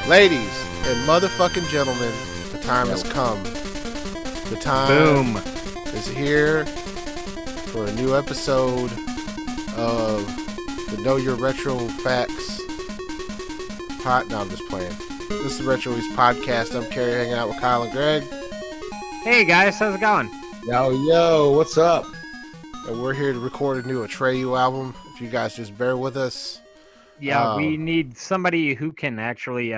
Ladies and motherfucking gentlemen, the time has come. The time is here for a new episode of the Know Your Retro Facts No, I'm just playing. This is the Retro East Podcast. I'm Kerry, hanging out with Kyle and Greg. Hey guys, how's it going? Yo, what's up? And we're here to record a new Atreyu album. If you guys just bear with us. Yeah, we need somebody who can actually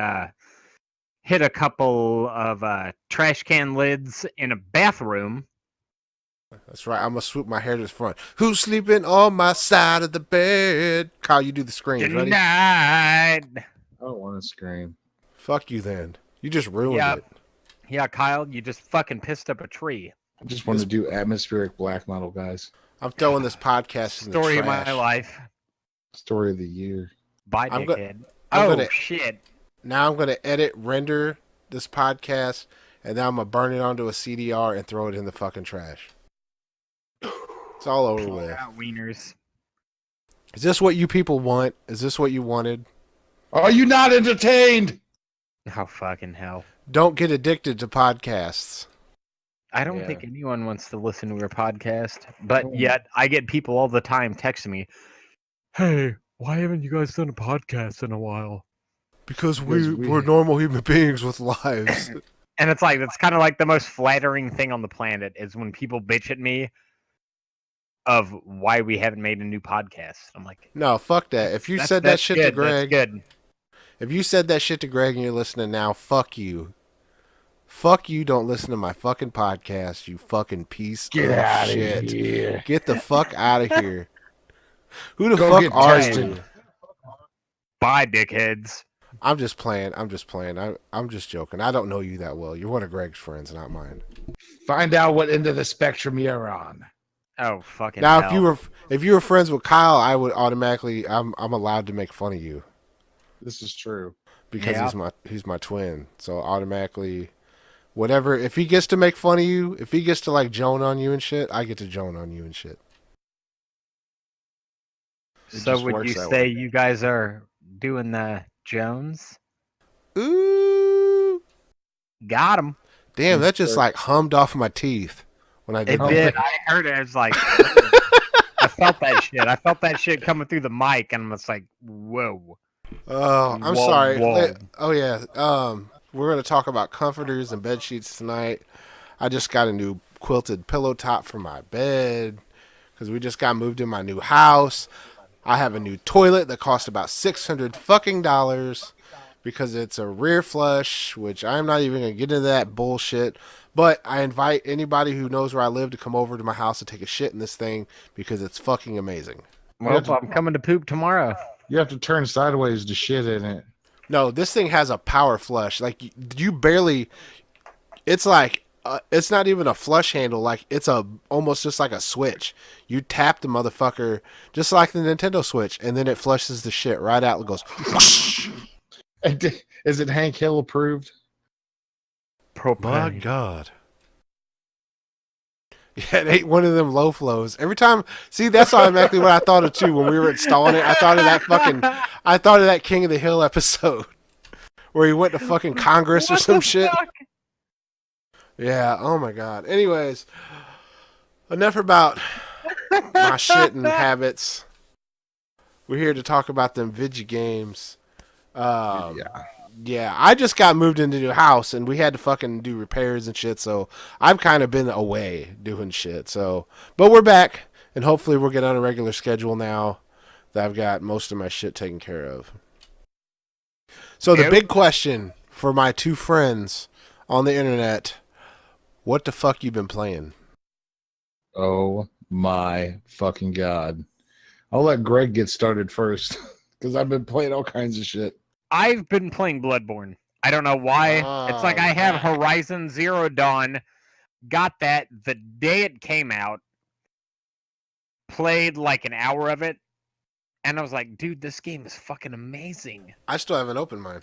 hit a couple of trash can lids in a bathroom. That's right. I'm going to swoop my hair to the front. Who's sleeping on my side of the bed? Kyle, you do the screams. Ready? Denied. I don't want to scream. Fuck you then. You just ruined it. Yeah, Kyle, you just fucking pissed up a tree. I just want to do atmospheric black metal, guys. I'm throwing this podcast in the Story trash. of my life. Story of the year. Bye, I'm dickhead. Shit. Now I'm going to edit, render this podcast, and then I'm going to burn it onto a CDR and throw it in the fucking trash. It's all over with. Wieners. Is this what you people want? Is this what you wanted? Are you not entertained? Oh, fucking hell. Don't get addicted to podcasts. I don't think anyone wants to listen to our podcast, but yet I get people all the time texting me, "Hey, why haven't you guys done a podcast in a while?" Because we're normal human beings with lives. And it's like, it's kind of like the most flattering thing on the planet is when people bitch at me of why we haven't made a new podcast. I'm like, No, fuck that. If you said that shit to Greg, if you said that shit to Greg and you're listening now, fuck you. Fuck you, don't listen to my fucking podcast, you fucking piece of shit. Here. Get the fuck out of here. Who the fuck are you? Bye, dickheads. I'm just playing. I'm just joking. I don't know you that well. You're one of Greg's friends, not mine. Find out what end of the spectrum you're on. Oh, fucking now, hell. if you were friends with Kyle, I would automatically. I'm allowed to make fun of you. This is true. Because he's my twin. So automatically, whatever. If he gets to make fun of you, if he gets to like Joan on you and shit, I get to Joan on you and shit. So would you say you guys are doing the Jones? Ooh. Got him. Damn, that just like hummed off my teeth when I did It that. did. I heard it. I was like, I felt that shit. I felt that shit coming through the mic, and I was like, whoa. Oh, I'm Whoa, sorry. whoa. Oh yeah. We're gonna talk about comforters and bed sheets tonight. I just got a new quilted pillow top for my bed because we just got moved in my new house. I have a new toilet that cost about $600 fucking because it's a rear flush, which I'm not even gonna get into that bullshit. But I invite anybody who knows where I live to come over to my house to take a shit in this thing because it's fucking amazing. Well, I'm coming to poop tomorrow. You have to turn sideways to shit in it. No, this thing has a power flush. Like you barely. It's like it's not even a flush handle. Like it's almost just like a switch. You tap the motherfucker just like the Nintendo Switch, and then it flushes the shit right out. It goes. Whoosh. Is it Hank Hill approved? My God. Yeah, it ain't one of them low flows. Every time, see, that's automatically what I thought of too when we were installing it. I thought of that King of the Hill episode where he went to fucking Congress or some shit. Yeah, oh my God. Anyways, enough about my shitting habits. We're here to talk about them video games. Yeah, I just got moved into a new house and we had to fucking do repairs and shit, so I've kind of been away doing shit. So, but we're back and hopefully we'll get on a regular schedule now that I've got most of my shit taken care of. So the big question for my two friends on the internet, what the fuck you been playing? Oh my fucking God. I'll let Greg get started first because I've been playing all kinds of shit. I've been playing Bloodborne. I don't know why. It's like I have Horizon Zero Dawn. Got that the day it came out. Played like an hour of it. And I was like, dude, this game is fucking amazing. I still haven't opened mine.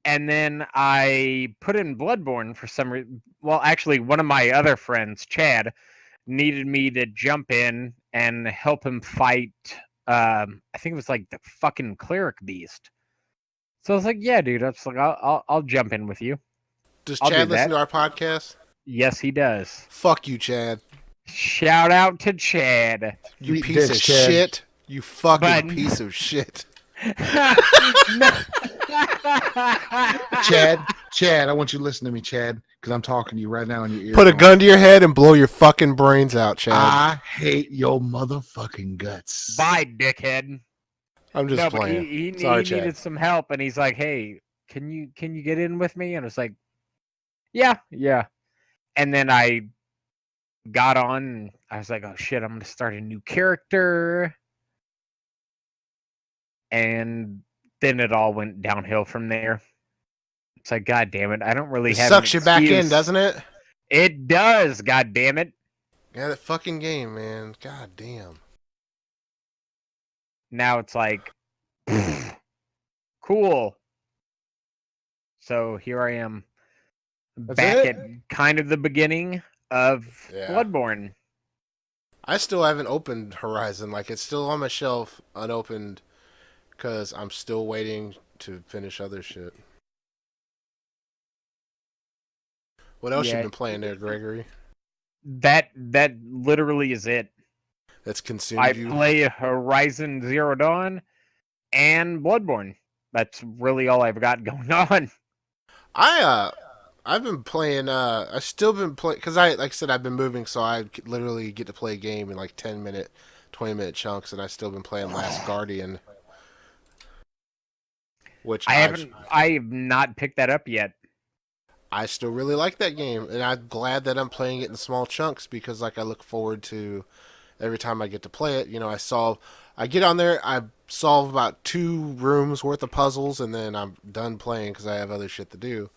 And then I put in Bloodborne for some reason. Well, actually, one of my other friends, Chad, needed me to jump in and help him fight. I think it was like the fucking cleric beast. So I was like, yeah, dude. I was like, I'll jump in with you. Does I'll do Chad listen that. to our podcast? Yes, he does. Fuck you, Chad. Shout out to Chad. You Sweet piece dicks, of Chad. shit. You fucking But- piece of shit. Chad, I want you to listen to me, Chad, because I'm talking to you right now in your ear. Put a gun to your head and blow your fucking brains out, Chad. I hate your motherfucking guts. Bye, dickhead. I'm just No, but playing. he Sorry, Chad. needed some help, and he's like, "Hey, can you get in with me?" And it's like, "Yeah." And then I got on. And I was like, "Oh shit, I'm gonna start a new character," and then it all went downhill from there. It's like, God damn it, I don't really It have. sucks an you back in, excuse. doesn't it? It does. God damn it. Yeah, that fucking game, man. God damn. Now it's like, cool. So here I am, That's back it? at kind of the beginning of Yeah. Bloodborne. I still haven't opened Horizon. Like, it's still on my shelf, unopened, because I'm still waiting to finish other shit. What else you Yeah. been playing there, Gregory? That literally is it. That's consumed I you? play Horizon Zero Dawn and Bloodborne. That's really all I've got going on. I've been playing. I've still been playing because like I said, I've been moving, so I literally get to play a game in like 10-minute, 20-minute chunks, and I've still been playing Last Guardian, which I have not picked that up yet. I still really like that game, and I'm glad that I'm playing it in small chunks because like I look forward to every time I get to play it. You know, I get on there, I solve about 2 rooms worth of puzzles, and then I'm done playing because I have other shit to do.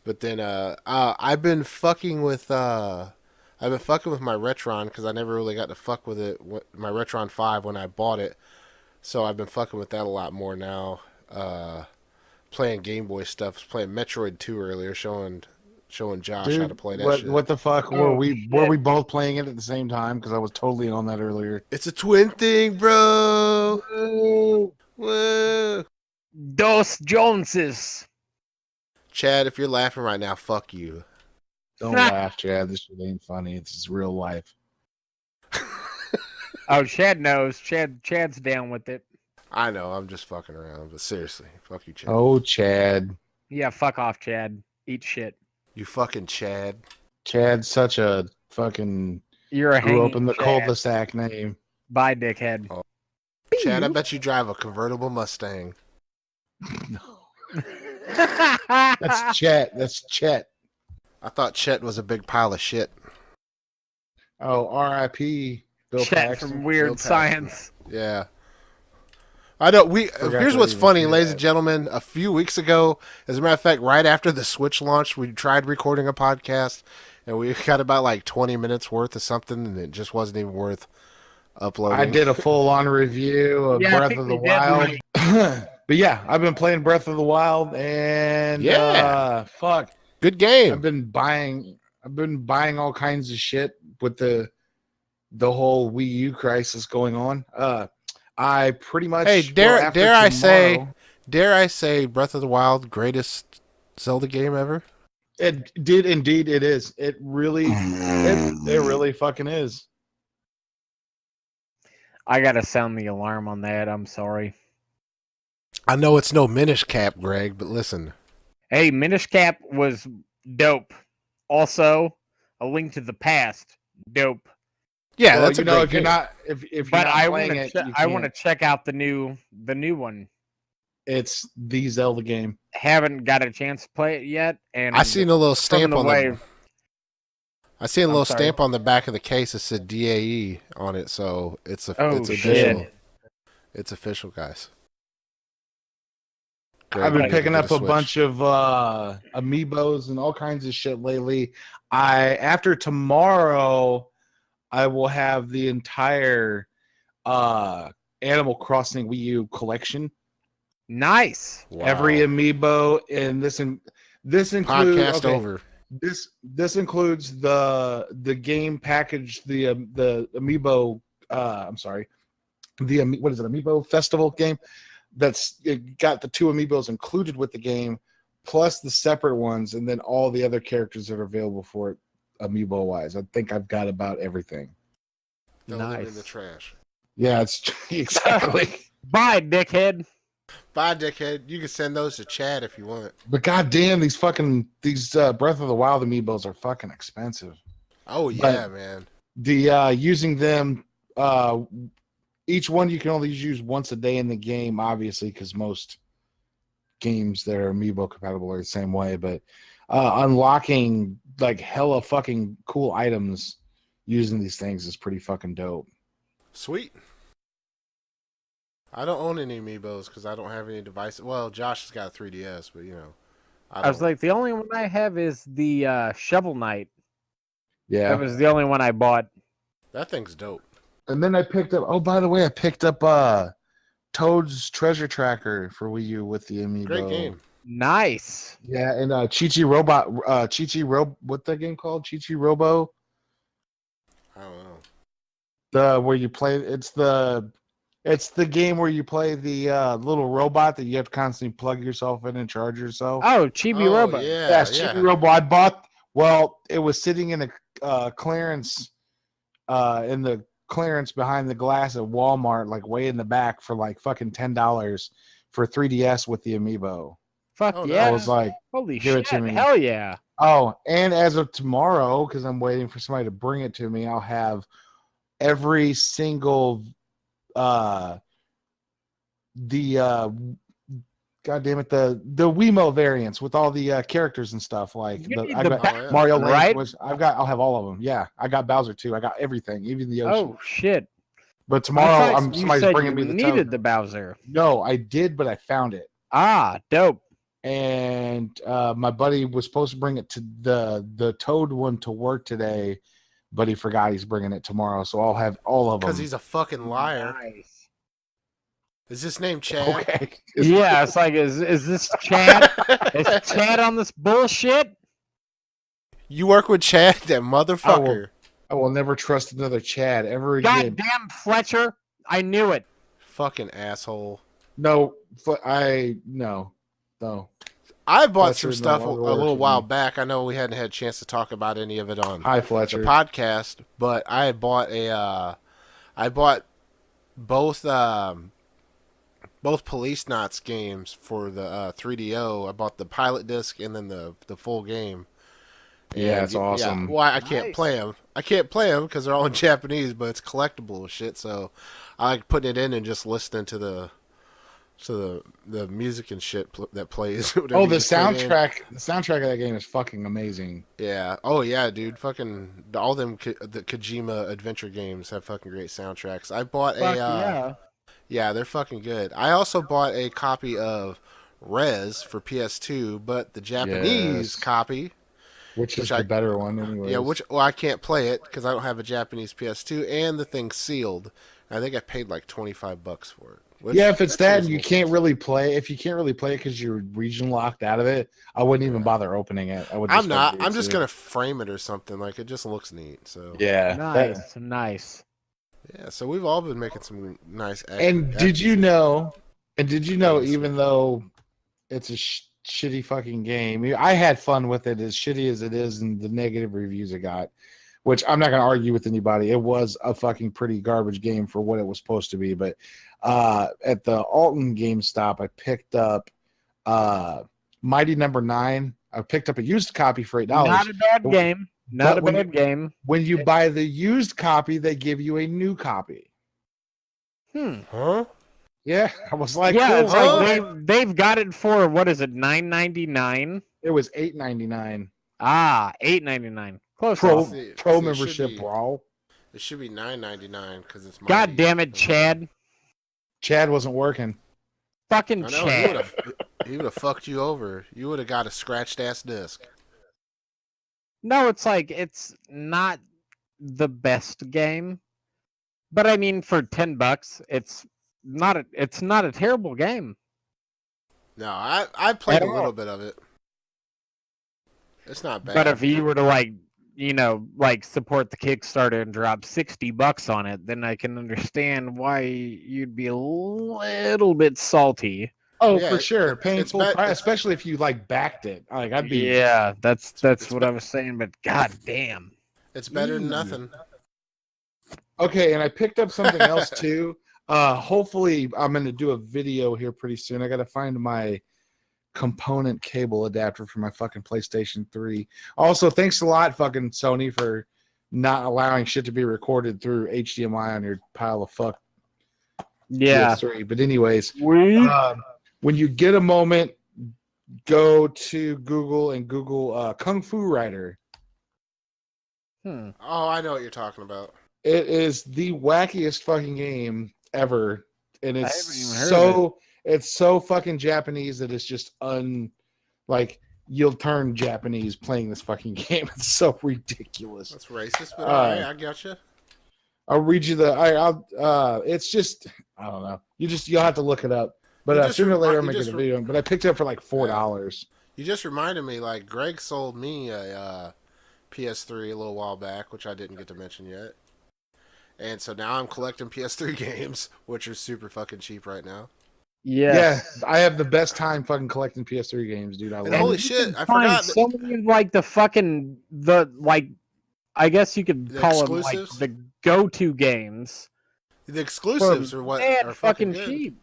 But then I've been fucking with my Retron because I never really got to fuck with it. My Retron 5 when I bought it, so I've been fucking with that a lot more now. Playing Game Boy stuff, was playing Metroid 2 earlier, showing Josh how to play that shit. What the fuck? Oh, Were we both playing it at the same time? Because I was totally on that earlier. It's a twin thing, bro. Whoa. Dos Joneses. Chad, if you're laughing right now, fuck you. Don't laugh, Chad. This shit ain't funny. This is real life. Oh, Chad knows. Chad's down with it. I know, I'm just fucking around, but seriously, fuck you, Chad. Oh, Chad. Yeah, fuck off, Chad. Eat shit. You fucking Chad. Chad's such a fucking You're a grew up hanging in the Chad. cul-de-sac name. Bye, dickhead. Oh. Chad, I bet you drive a convertible Mustang. That's Chet. That's Chet. I thought Chet was a big pile of shit. Oh, R.I.P. Bill Chat Paxton. from Weird Bill Paxton. Science. Yeah. I know. Forgot Here's to what's even funny, say ladies that. and gentlemen. A few weeks ago, as a matter of fact, right after the Switch launched, we tried recording a podcast, and we got about like 20 minutes worth of something, and it just wasn't even worth uploading. I did a full-on review of Yeah, I Breath think of the we did, Wild. right? But yeah, I've been playing Breath of the Wild, and Yeah. fuck, Good game. I've been buying all kinds of shit with the whole Wii U crisis going on. I pretty much Hey, dare after I tomorrow- say, Breath of the Wild, greatest Zelda game ever? It did indeed. It is. It really, it really fucking is. I gotta sound the alarm on that. I'm sorry. I know it's no Minish Cap, Greg, but listen. Hey, Minish Cap was dope. Also, A Link to the Past, dope. Yeah, Well, that's you a know, great if you're game. not, if you're But not I playing want it, to. you I want to can't. check out the new one. It's the Zelda game. Haven't got a chance to play it yet, and I seen a little from stamp the on way. the. I seen a I'm little sorry. stamp on the back of the case that said DAE on it, so it's Oh, it's shit. official. It's official, guys. I've been Greg, picking get up a a Switch. bunch of amiibos and all kinds of shit lately. After tomorrow, I will have the entire Animal Crossing Wii U collection. Nice. Wow. Every amiibo, and this includes podcast over. This includes the game package, the amiibo. I'm sorry, what is it? Amiibo Festival game. that's it got the 2 amiibos included with the game, plus the separate ones, and then all the other characters that are available for it, amiibo wise. I think I've got about everything. Throw them in the Nice. trash. Yeah, it's exactly. Bye, dickhead. Bye, dickhead. You can send those to Chad if you want. But goddamn, these Breath of the Wild amiibos are fucking expensive. Oh yeah, man. The using them, each one you can only use once a day in the game, obviously, because most games that are amiibo compatible are the same way. But unlocking like hella fucking cool items using these things is pretty fucking dope. Sweet. I don't own any amiibos because I don't have any devices. Well, Josh has got a 3DS, but you know, I was like, the only one I have is the Shovel Knight. Yeah. That was the only one I bought. that thing's dope. And then I picked up. Oh, by the way, I picked up Toad's Treasure Tracker for Wii U with the amiibo. Great game. Nice. Yeah, and Chi-Chi Robot. What's that game called? Chi-Chi Robo. I don't know. Where you play. It's the game where you play the little robot that you have to constantly plug yourself in and charge yourself. Oh, Chibi Robo. Yeah, Yeah, Chibi Robo. I bought. Well, it was sitting in a clearance, in the clearance behind the glass at Walmart, like way in the back for like fucking $10 for 3DS with the amiibo. Fuck Oh, yeah. I was like, Holy give it shit. to me. Hell yeah. oh, and as of tomorrow, because I'm waiting for somebody to bring it to me, I'll have every single God damn it, the Wiimote variants with all the characters and stuff. Like You need I the got back, Mario Link right? I'll have all of them. Yeah, I got Bowser too. I got everything, even the Yoshi. Oh shit. But tomorrow, I thought you somebody's said bringing you me the needed Toad. the Bowser. No, I did, but I found it. Ah, dope. And my buddy was supposed to bring it to the Toad one to work today, but he forgot he's bringing it tomorrow. So I'll have all of them. Because he's a fucking liar. Nice. Is his name Chad? okay. Yeah, it's like, is this Chad? Is Chad on this bullshit? You work with Chad, that motherfucker. I will never trust another Chad ever again. Goddamn Fletcher. I knew it. Fucking asshole. No. I bought Fletcher some no stuff a longer little works while with me. back. I know we hadn't had a chance to talk about any of it on Hi, the Fletcher. podcast, but I had bought I bought both Police Knots games for the 3DO. I bought the pilot disc and then the full game. Yeah, it's awesome. Well, I can't Nice. play them. I can't play them because they're all in Japanese, but it's collectible and shit. So I like putting it in and just listening to the music and shit that plays. whenever Oh, you the just put it in. soundtrack. The soundtrack of that game is fucking amazing. Yeah. Oh yeah, dude. Fucking all them the Kojima adventure games have fucking great soundtracks. I bought Fuck yeah, they're fucking good. I also bought a copy of Rez for PS2, but the Japanese Yes. copy, Which is Which the I- better one, anyway. yeah, I can't play it because I don't have a Japanese PS2, and the thing's sealed. I think I paid like $25 for it. which- Yeah, if it's that's that and you reasonable. can't really play, if you can't really play it because you're region locked out of it, I wouldn't even bother opening it. I would. I'm not. fucking I'm just do it. gonna frame it or something. Like it just looks neat. So Yeah. Nice, nice. yeah. So we've all been making some nice. And did you know? And did you know? Yes. Even though it's a shitty fucking game, I had fun with it. As shitty as it is, and the negative reviews it got, which I'm not gonna argue with anybody. It was a fucking pretty garbage game for what it was supposed to be. But at the Alton GameStop, I picked up Mighty Number 9. I picked up a used copy for $8. Not a bad game. Not a But bad game. When you buy the used copy, they give you a new copy. Huh? Yeah, I was like, Yeah, cool, it's huh? like they've got it for what is it, $9.99? It was $8.99. Ah, $8.99. Close Pro enough. See, it pro should membership, be- bro. It should be $9.99 because it's. God Mighty. damn it, Chad. Chad wasn't working. Fucking I know Chad. he would have fucked you over. You would have got a scratched ass disc. No, it's like it's not the best game, but I mean for $10, it's not a terrible game. No, I played At a little all. bit of it. It's not bad. But if you were to like like support the Kickstarter and drop $60 on it, then I can understand why you'd be a little bit salty. Oh, Yeah, for sure. it's Paying full price, it's- especially if you like backed it. Like I'd be Yeah, that's it's what I was saying, but god damn. It's better than Ew. nothing. okay. And I picked up something else too. Hopefully I'm gonna do a video here pretty soon. I gotta find my component cable adapter for my fucking PlayStation 3. Also, thanks a lot, fucking Sony, for not allowing shit to be recorded through HDMI on your pile of fuck Yeah. PS3. But anyways, We when you get a moment, go to Google and Google Kung Fu Rider. hmm. Oh, I know what you're talking about. It is the wackiest fucking game ever, and I it's haven't even heard of it's so fucking Japanese that it's just like you'll turn Japanese playing this fucking game. It's so ridiculous. That's racist, but all right, I gotcha. I'll read you it's just I don't know. You'll have to look it up. But You just sooner or later I'm you making just a video. But I picked it up for like $4. You just reminded me, like, Greg sold me a PS3 a little while back, which I didn't get to mention yet. And so now I'm collecting PS3 games, which are super fucking cheap right now. Yes. Yeah, I have the best time fucking collecting PS3 games, dude. I love And holy it. shit, I Find forgot. so many of, like I guess you could The call them like exclusives? the go-to games. The exclusives are what And are fucking good. cheap.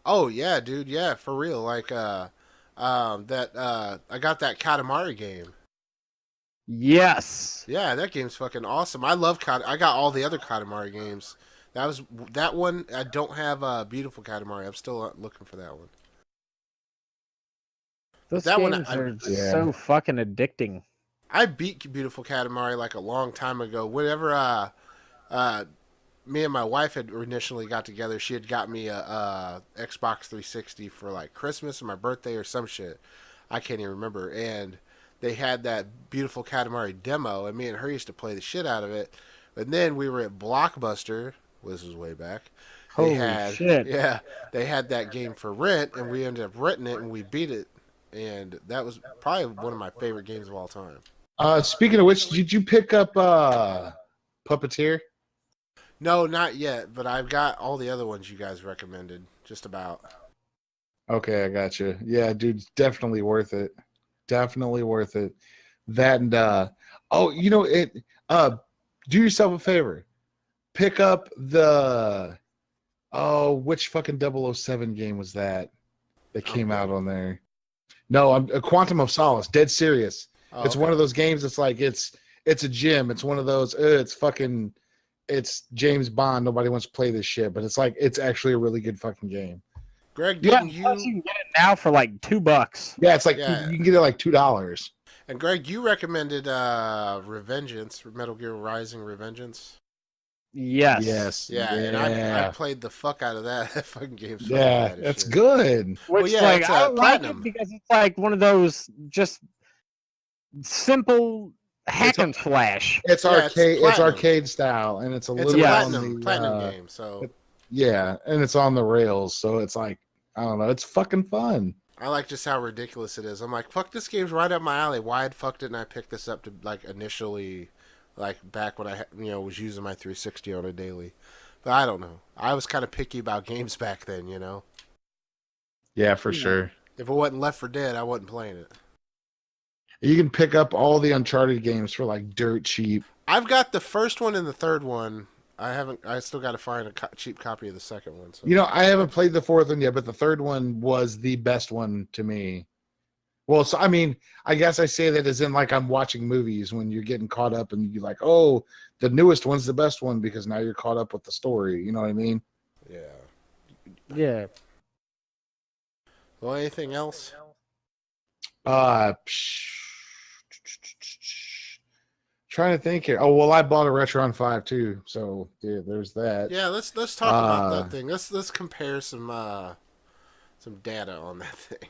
Oh yeah, dude, yeah, for real. Like I got that Katamari game. Yes. Yeah, that game's fucking awesome. I love I got all the other Katamari games. That one. I don't have Beautiful Katamari. I'm still looking for that one. Those That one, games are Yeah. so fucking addicting. I beat Beautiful Katamari like a long time ago. Whenever me and my wife had initially got together, she had got me a Xbox 360 for like Christmas or my birthday or some shit. I can't even remember. And they had that Beautiful Katamari demo, and me and her used to play the shit out of it. And then we were at Blockbuster. This was way back. Holy shit. Yeah, they had that game for rent, and we ended up renting it, and we beat it. And that was probably one of my favorite games of all time. Speaking of which, did you pick up Puppeteer? No, not yet, but I've got all the other ones you guys recommended, just about. Okay, I got you. Yeah, dude, it's definitely worth it. Definitely worth it. That and do yourself a favor. Pick up which fucking 007 game was that came out on there? No, I'm Quantum of Solace. Dead serious. Oh, It's one of those games. It's like it's a gym. It's one of those. It's James Bond. Nobody wants to play this shit, but it's actually a really good fucking game. Greg, Yeah, didn't plus you you? can get it now for like $2. Yeah, it's like Yeah. you can get it like $2. And Greg, you recommended Revengeance, Metal Gear Rising: Revengeance. Yes. Yes. Yeah, and I played the fuck out of that. That fucking game's fucking Yeah, bad as that's shit. good. Which Well, yeah, like it's, I don't like platinum. it because it's like one of those just simple hack and slash. It's Yeah, it's arcade. It's platinum. arcade style, and it's a It's little a Yeah. on platinum the, game, so yeah, and it's on the rails, so it's like I don't know. It's fucking fun. I like just how ridiculous it is. I'm like, fuck, this game's right up my alley. Why had fucked it? And I picked this up to like initially, like back when I was using my 360 on a daily. But I don't know. I was kind of picky about games back then. Yeah, for Yeah. sure. If it wasn't Left 4 Dead, I wasn't playing it. You can pick up all the Uncharted games for like dirt cheap. I've got the first one and the third one. I still got to find a cheap copy of the second one. So. You know, I haven't played the fourth one yet, but the third one was the best one to me. Well, so I mean, I guess I say that as in like I'm watching movies when you're getting caught up and you're like, oh, the newest one's the best one because now you're caught up with the story. You know what I mean? Yeah. Yeah. Well, anything else? Trying to think here. Oh well, I bought a Retron 5 too, so yeah, there's that. Yeah, let's talk about that thing. Let's compare some data on that thing.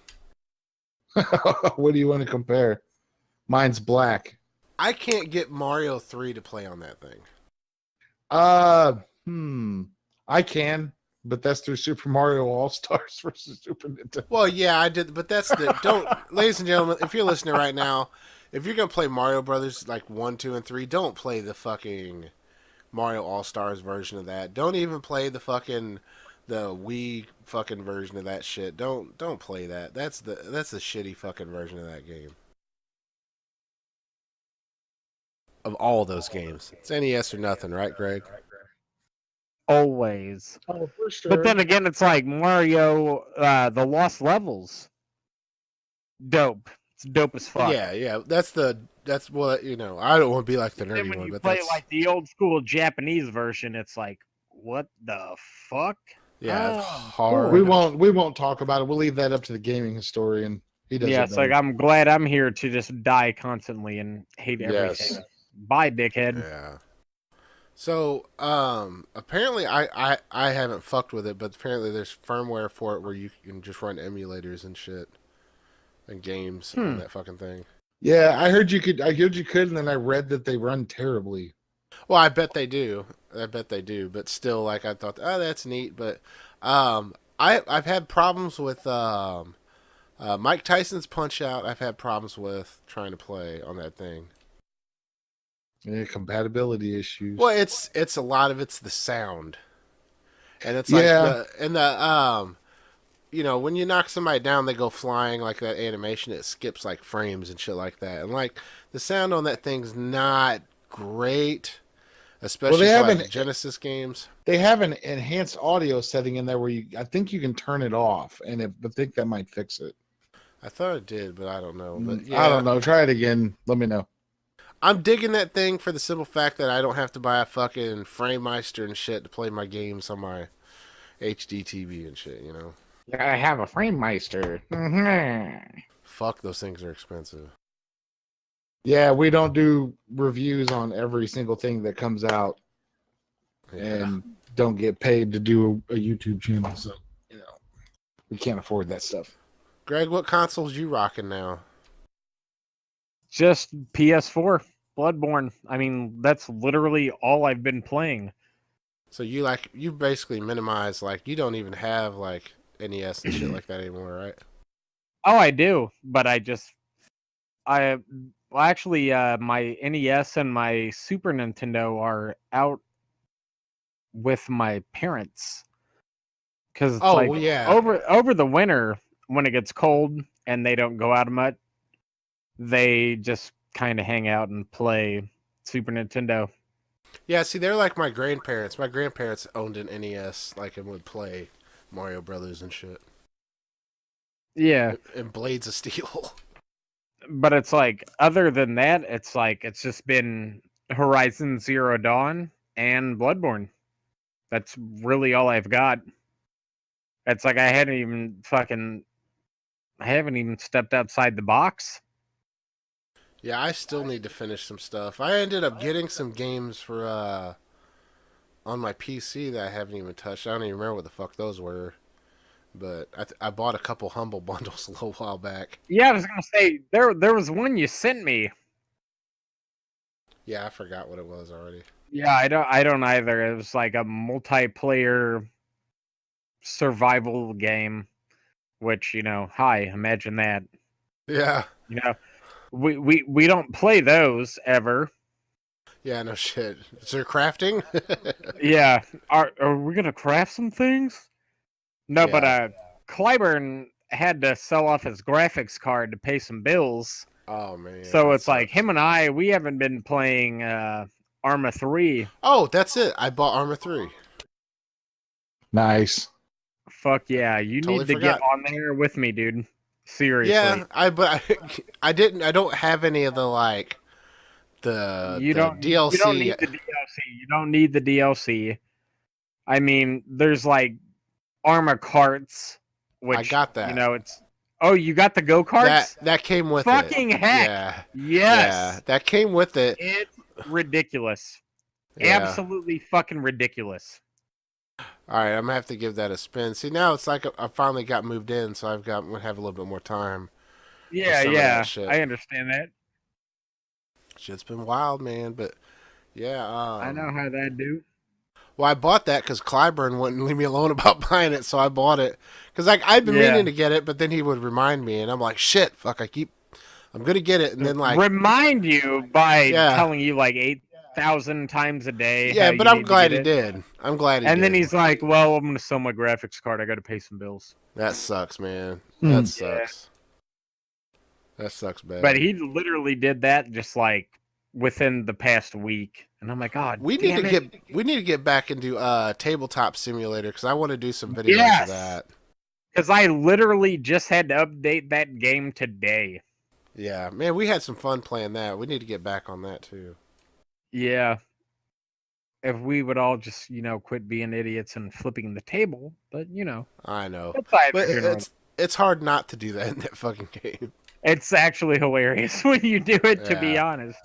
What do you want to compare? Mine's black. I can't get Mario 3 to play on that thing. I can, but that's through Super Mario All Stars versus Super Nintendo. Well, yeah, I did, but that's the don't, ladies and gentlemen, if you're listening right now, if you're gonna play Mario Brothers like 1, 2, and 3, don't play the fucking Mario All Stars version of that. Don't even play the Wii fucking version of that shit. Don't play that. That's the shitty fucking version of that game. Of all those games, it's NES or nothing, right, Greg? Always. Oh, for sure. But then again, it's like Mario, the Lost Levels. Dope. It's dope as fuck. Yeah. That's what I don't want to be like the Then nerdy when one, you but play that's like the old school Japanese version, it's like, what the fuck? yeah, it's Oh, hard. we won't talk about it. We'll leave that up to the gaming historian. He does. Yeah, it it's like better. I'm glad I'm here to just die constantly and hate Yes. everything. Bye, dickhead. Yeah. So, apparently I haven't fucked with it, but apparently there's firmware for it where you can just run emulators and shit and games on that fucking thing. Yeah, I heard you could, and then I read that they run terribly. Well, I bet they do. But still, like I thought, oh, that's neat. But I've had problems with Mike Tyson's Punch Out. I've had problems with trying to play on that thing. Yeah, compatibility issues. Well, it's a lot of it's the sound, and it's like Yeah. when you knock somebody down, they go flying like that animation. It skips like frames and shit like that, and like the sound on that thing's not great, especially they for haven't- like Genesis games. They have an enhanced audio setting in there where I think you can turn it off, and I think that might fix it. I thought it did, but I don't know. But yeah, I don't know. Try it again. Let me know. I'm digging that thing for the simple fact that I don't have to buy a fucking FrameMeister and shit to play my games on my HD TV and shit. I have a FrameMeister. Fuck, those things are expensive. Yeah, we don't do reviews on every single thing that comes out, Yeah. and don't get paid to do a YouTube channel, so we can't afford that stuff. Greg, what consoles you rocking now? Just PS4, Bloodborne. I mean, that's literally all I've been playing. So you basically minimize, like, you don't even have like NES and shit like that anymore, right? Oh, I do, but actually, my NES and my Super Nintendo are out with my parents. Because it's over the winter when it gets cold and they don't go out much, they just kind of hang out and play Super Nintendo. Yeah, see, they're like my grandparents. My grandparents owned an NES, like, and would play Mario Brothers and shit. Yeah, And Blades of Steel. but it's like, other than that, it's like, it's just been Horizon Zero Dawn and Bloodborne. That's really all I've got. It's like I haven't even stepped outside the box. Yeah, I still need to finish some stuff. I ended up getting some games for on my PC that I haven't even touched. I don't even remember what the fuck those were. But I bought a couple Humble Bundles a little while back. Yeah, I was gonna say there was one you sent me. Yeah, I forgot what it was already. Yeah, I don't either. It was like a multiplayer survival game, which imagine that. Yeah. We don't play those ever. Yeah, no shit. Is there crafting? Yeah, are we gonna craft some things? No, Yeah. but Clyburn had to sell off his graphics card to pay some bills. Oh man. So that it's like sucks. him and we haven't been playing Arma 3. Oh, that's it. I bought Armor 3. Nice. Fuck yeah, you Totally need to forgot. get on there with me, dude. Seriously. Yeah, I don't have any of the like the DLC. You don't need the DLC. You don't need the DLC. I mean, there's like Arma carts, which I got that. it's. Oh, you got the go karts? That came with Fucking it. heck! Yeah. Yes. Yeah, that came with it. It's ridiculous. Yeah. Absolutely fucking ridiculous. All right, I'm gonna have to give that a spin. See, now it's like I finally got moved in, so I'm gonna have a little bit more time. Yeah, some of yeah. that shit. I understand that. Shit's been wild, man. But yeah, I know how that do. Well, I bought that because Clyburn wouldn't leave me alone about buying it, so I bought it. Because like I've been Yeah. meaning to get it, but then he would remind me, and I'm like, shit, fuck, I keep I'm gonna get it, and then like, remind you by Yeah. telling you like 8,000 times a day. yeah, how but you I'm need to glad get he it. did. I'm glad he And did. then he's like, "Well, I'm gonna sell my graphics card. I got to pay some bills." That sucks, man. Hmm. That sucks. That sucks bad. But he literally did that just like within the past week, and I'm like, "God, we need damn to it." get back into tabletop simulator because I want to do some videos Yes! of that. Because I literally just had to update that game today. Yeah, man, we had some fun playing that. We need to get back on that too. Yeah. If we would all just, quit being idiots and flipping the table, but I know, that's either but general. it's hard not to do that in that fucking game. It's actually hilarious when you do it, to be Yeah. honest.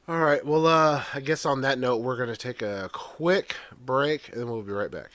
All right, well, I guess on that note, we're gonna take a quick break, and then we'll be right back.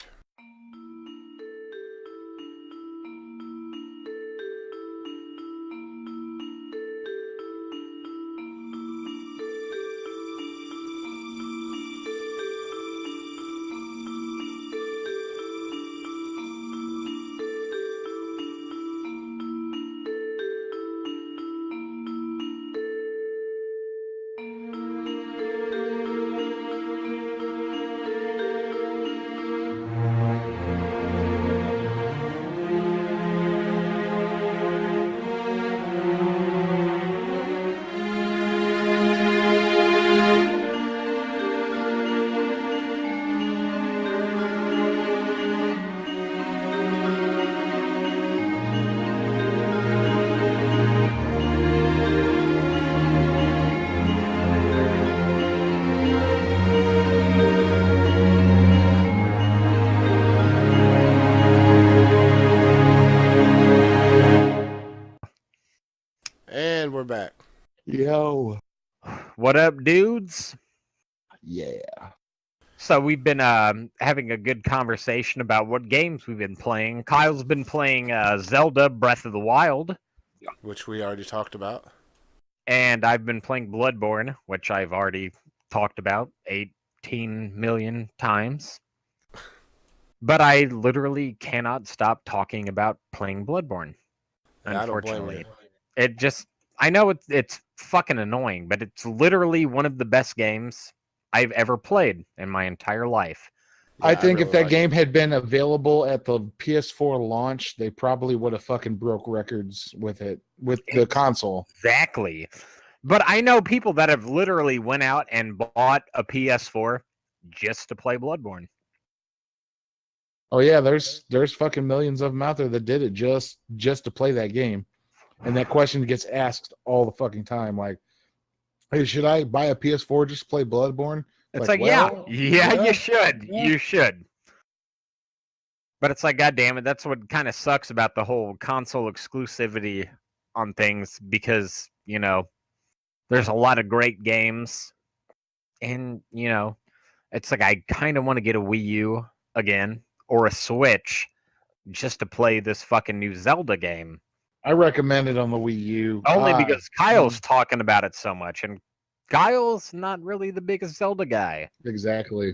And we're back. Yo. What up, dudes? Yeah. So we've been having a good conversation about what games we've been playing. Kyle's been playing Zelda Breath of the Wild, Which we already talked about. and I've been playing Bloodborne, which I've already talked about 18 million times. But I literally cannot stop talking about playing Bloodborne. Yeah, I don't blame Unfortunately, you. it just, I know it's fucking annoying, but it's literally one of the best games I've ever played in my entire life. I Yeah, think really if that like game it. had been available at the PS4 launch, they probably would have fucking broke records with it, with the console. Exactly. But I know people that have literally went out and bought a PS4 just to play Bloodborne. Oh yeah, there's fucking millions of them out there that did it just to play that game. And that question gets asked all the fucking time, like, "Hey, should I buy a PS4 just to play Bloodborne?" It's Like, like, yeah, well, yeah, yeah, you should. yeah. You should. But it's like, God damn it, that's what kind of sucks about the whole console exclusivity on things, because, there's a lot of great games. And, it's like I kind of want to get a Wii U again or a Switch just to play this fucking new Zelda game. I recommend it on the Wii U. Only God. because Kyle's talking about it so much, and Kyle's not really the biggest Zelda guy. Exactly.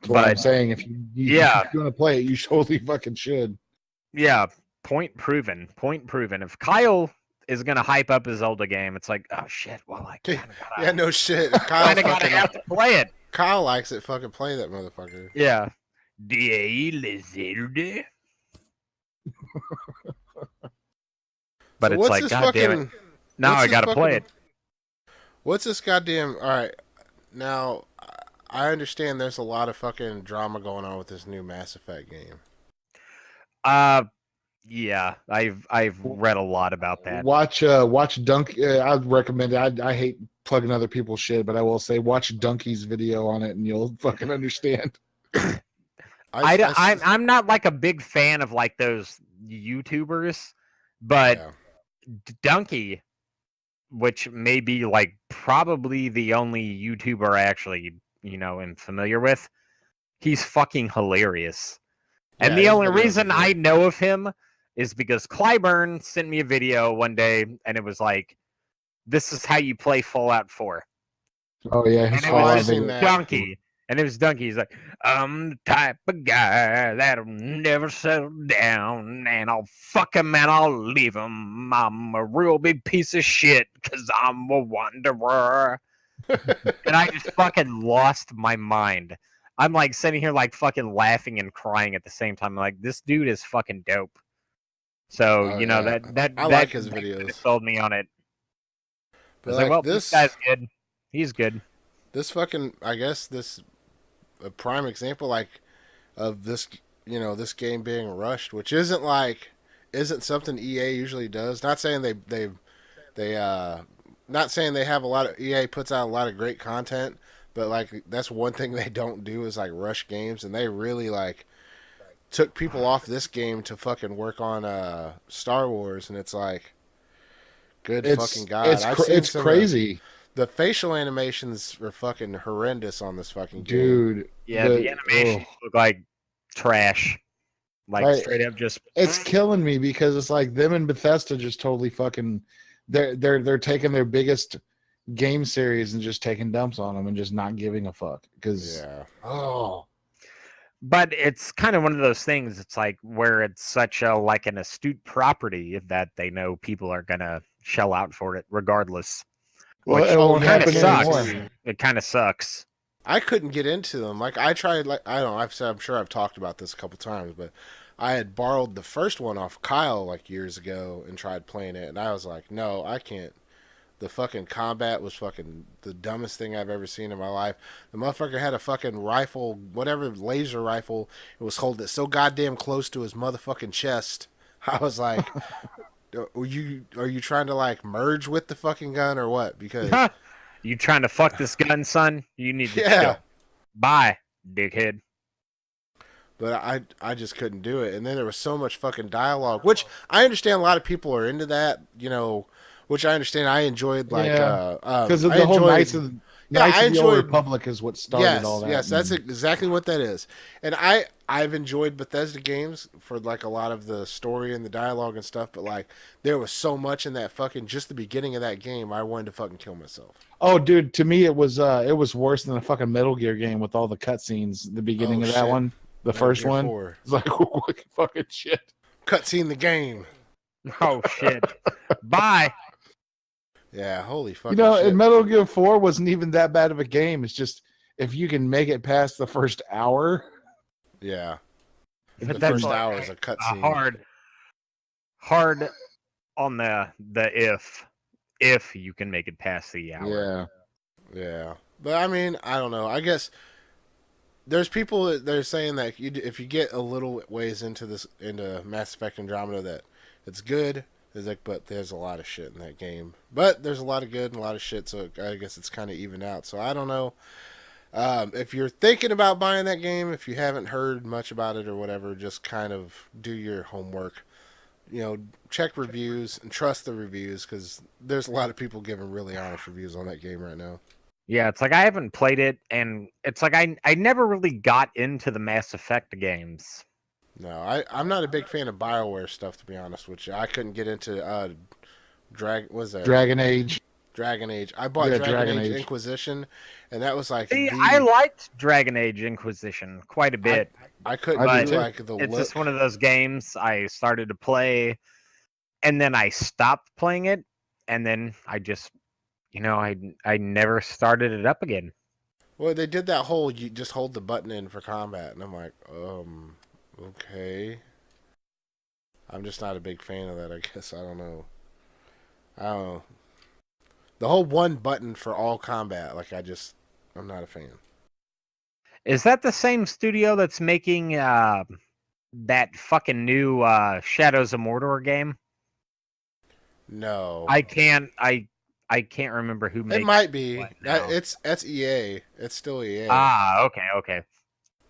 That's what I'm But saying. If Yeah. if you're gonna play it, you totally fucking should. yeah, point proven. Point proven. If Kyle is gonna hype up his Zelda game, it's like, oh shit, well, I kind of gotta, Yeah, no shit. Kyle kinda gotta fucking have to play it. Kyle likes it. Fucking play that motherfucker. Yeah. D.A. Zelda. But So it's what's like, this God damn it. fucking- Now what's I this gotta play fucking- it. What's this goddamn? All right, now I understand there's a lot of fucking drama going on with this new Mass Effect game. Yeah, I've read a lot about that. Watch Dunk. I'd recommend it. I hate plugging other people's shit, but I will say watch Donkey's video on it, and you'll fucking understand. I'm not like a big fan of like those YouTubers, but yeah. Donkey, which may be like probably the only YouTuber I actually, am familiar with, he's fucking hilarious. And Yeah, the his only videos are reason I good. know of him is because Clyburn sent me a video one day, and it was like, this is how you play Fallout 4. Oh yeah, And his it Oh, I've was seen just that. Donkey And it was Donkey. He's like, I'm the type of guy that'll never settle down, and I'll fuck him and I'll leave him. I'm a real big piece of shit because I'm a wanderer. And I just fucking lost my mind. I'm like sitting here like fucking laughing and crying at the same time. I'm like, this dude is fucking dope. So Oh, you know yeah. that I like his that kinda videos. sold me on it. I But was like, like well, this guy's good. He's good. this fucking, I guess this a prime example like of this, this game being rushed, which isn't something EA usually does. Not saying they not saying they have a lot of EA puts out a lot of great content, but like that's one thing they don't do is like rush games, and they really like took people off this game to fucking work on Star Wars, and it's like good fucking god. It's crazy, The facial animations are fucking horrendous on this fucking game. dude. Yeah, the animations look like trash. Like Right. straight up just It's killing me because it's like them and Bethesda just totally fucking they're taking their biggest game series and just taking dumps on them and just not giving a fuck because Yeah. But it's kind of one of those things. It's like where it's such a like an astute property that they know people are gonna shell out for it regardless. Well, Which it won't kind of happen sucks. anymore. It kind of sucks. I couldn't get into them. Like I tried. Like I don't know. I'm sure I've talked about this a couple times, but I had borrowed the first one off Kyle like years ago and tried playing it, and I was like, no, I can't. The fucking combat was fucking the dumbest thing I've ever seen in my life. The motherfucker had a fucking rifle, whatever laser rifle. It was holding it so goddamn close to his motherfucking chest. I was like, are you trying to like merge with the fucking gun or what? Because You trying to fuck this gun, son? You need to yeah. chill. Bye, dickhead. But I just couldn't do it. And then there was so much fucking dialogue, which I understand a lot of people are into that, which I understand. I enjoyed like because of I the whole enjoyed- Knights of I the Old enjoyed- Republic is what started all that. Yes, that's exactly what that is. And I've enjoyed Bethesda games for like a lot of the story and the dialogue and stuff, but like there was so much in that fucking just the beginning of that game, I wanted to fucking kill myself. Oh, dude, to me it was worse than a fucking Metal Gear game with all the cutscenes. The beginning Oh, of that shit. one, the Metal first Gear one, 4. it's like what fucking shit. Cutscene the game. Oh shit. Bye. Yeah, holy You fucking know, shit. and Metal Gear 4 wasn't even that bad of a game. It's just if you can make it past the first hour. Yeah. But The that's first like hour is a a cutscene. hard on the if you can make it past the hour. Yeah. Yeah, but I mean, I don't know. I guess there's people that they're saying that if you get a little ways into Mass Effect Andromeda, that it's good. But there's a lot of shit in that game. But there's a lot of good and a lot of shit, so I guess it's kind of even out. So I don't know. If you're thinking about buying that game, if you haven't heard much about it or whatever, just kind of do your homework. Check reviews and trust the reviews because there's a lot of people giving really honest reviews on that game right now. Yeah, it's like I haven't played it, and it's like I never really got into the Mass Effect games. No, I'm not a big fan of BioWare stuff, to be honest with you. I couldn't get into Dragon Age. Dragon Age. I bought Yeah, Dragon Dragon Age Age. Inquisition, and that was like See, I liked Dragon Age Inquisition quite a bit. I couldn't I do do too. like the It's look. just one of those games I started to play, and then I stopped playing it, and then I just, I never started it up again. Well, they did that whole you just hold the button in for combat, and I'm like, okay. I'm just not a big fan of that, I guess. I don't know. The whole one button for all combat, like I'm not a fan. Is that the same studio that's making that fucking new Shadows of Mordor game? No. I can't remember who makes It might be. what now. That's EA. It's still EA. Ah, okay.